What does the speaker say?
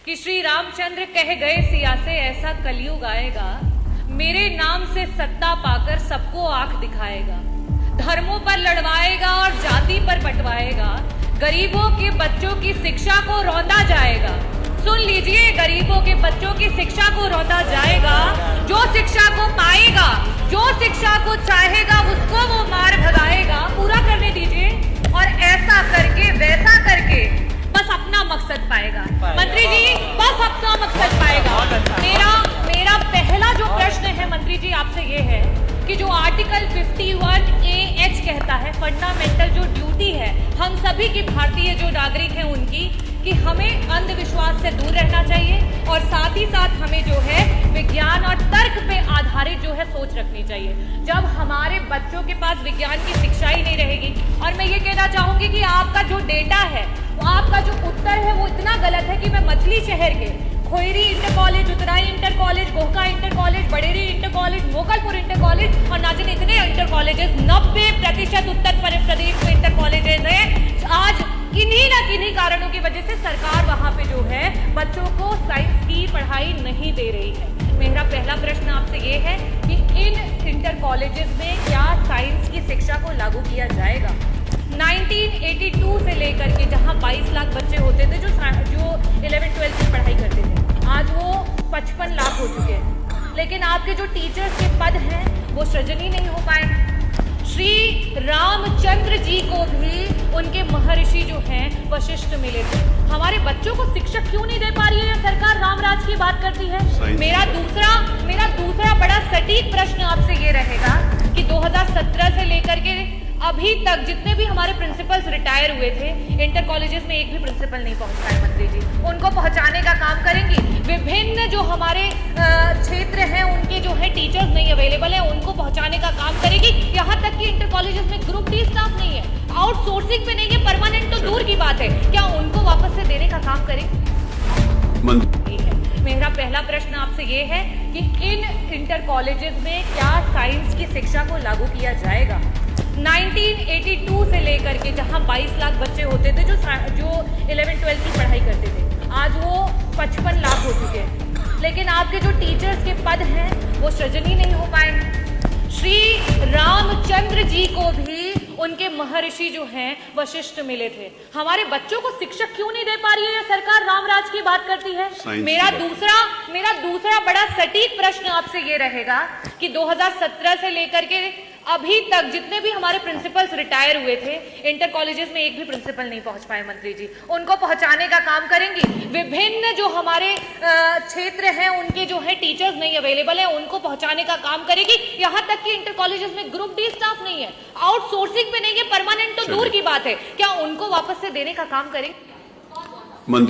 कि श्री रामचंद्र कह गए सिया से ऐसा कलयुग आएगा, मेरे नाम से सत्ता पाकर सबको आंख दिखाएगा, धर्मों पर लड़वाएगा और जाति पर बंटवाएगा, गरीबों के बच्चों की शिक्षा को रौंदा जाएगा। सुन लीजिए, गरीबों के बच्चों की शिक्षा को रौंदा जाएगा। जो शिक्षा को पाएगा, जो शिक्षा को चाहेगा, उसको वो मार भगाएगा। पूरा करने दीजिए। और ऐसा करके वैसा करके बस अपना मकसद पाएगा। मंत्री जी, बस अपना मकसद पाएगा। मेरा पहला जो प्रश्न है मंत्री जी आपसे ये है कि जो आर्टिकल 51AH कहता है, फंडामेंटल जो ड्यूटी है हम सभी की, भारतीय जो नागरिक हैं उनकी, कि हमें अंधविश्वास से दूर रहना चाहिए और साथ ही साथ हमें जो है विज्ञान और तर्क पे आधारित जो है सोच रखनी चाहिए। जब हमारे बच्चों के पास विज्ञान की शिक्षा ही नहीं रहेगी, और मैं ये कहना चाहूंगी कि आपका जो डेटा है, आपका जो उत्तर है वो इतना गलत है कि मैं मछली शहर के Khoyri inter college, Utrai inter college, Gohka inter college, Baderi inter college, Mokalpur inter college और ना जाने इतने इंटर कॉलेजेस, 90% उत्तर प्रदेश में इंटर कॉलेजेस हैं। आज किन्हीं ना किन्हीं कारणों की वजह से सरकार वहां पे जो है बच्चों को साइंस की पढ़ाई नहीं दे रही है। मेरा पहला प्रश्न आपसे ये है कि इन इंटर कॉलेजेस में क्या साइंस की शिक्षा को लागू किया जाएगा? 1982 से लेकर के जहां 22 लाख बच्चे होते थे जो 11-12 की पढ़ाई करते थे, आज वो 55 लाख हो चुके हैं। लेकिन आपके जो टीचर्स के पद हैं वो सृजन ही नहीं हो पाए। श्री रामचंद्र जी को भी उनके महर्षि जो हैं वशिष्ठ मिले थे। हमारे बच्चों को शिक्षा क्यों नहीं दे पा रही है सरकार? रामराज की बात करती है। मेरा दूसरा बड़ा सटीक प्रश्न आपसे ये रहेगा कि 2017 से लेकर के अभी तक जितने भी हमारे प्रिंसिपल्स रिटायर हुए थे, इंटर कॉलेजेस में एक भी प्रिंसिपल नहीं पहुंच पाए। मंत्री जी, उनको पहुंचाने का काम करेंगी। विभिन्न जो हमारे क्षेत्र हैं उनके जो है टीचर्स नहीं अवेलेबल है, उनको पहुंचाने का काम करेगी। यहाँ तक कि इंटर कॉलेजेस में ग्रुप डी स्टाफ नहीं है, आउटसोर्सिंग पे नहीं है, परमानेंट तो दूर की बात है, क्या उनको वापस से देने का काम करेगी? मेरा पहला प्रश्न आपसे ये है कि इन इंटर कॉलेजेस में क्या साइंस की शिक्षा को लागू किया जाएगा? 1982 से लेकर के जहां 22 लाख बच्चे होते थे जो 11-12 की पढ़ाई करते थे, आज वो 55 लाख हो चुके हैं। लेकिन आपके जो टीचर्स के पद हैं वो सृजन ही नहीं हो पाए। श्री रामचंद्र जी को भी उनके महर्षि जो हैं वशिष्ठ मिले थे। हमारे बच्चों को शिक्षा क्यों नहीं दे पा रही है सरकार? रामराज की बात करती है। मेरा दूसरा बड़ा सटीक प्रश्न आपसे ये रहेगा कि 2017 से लेकर के अभी तक जितने भी हमारे प्रिंसिपल्स रिटायर हुए थे, इंटर कॉलेजेस में एक भी प्रिंसिपल नहीं पहुंच पाए। मंत्री जी, उनको पहुंचाने का काम करेंगी। विभिन्न जो हमारे क्षेत्र हैं उनके जो है टीचर्स नहीं अवेलेबल है, उनको पहुंचाने का काम करेगी। यहाँ तक कि इंटर कॉलेजेस में ग्रुप डी स्टाफ नहीं है, आउटसोर्सिंग पे नहीं है, परमानेंट तो दूर की बात है, क्या उनको वापस से देने का काम करेंगे?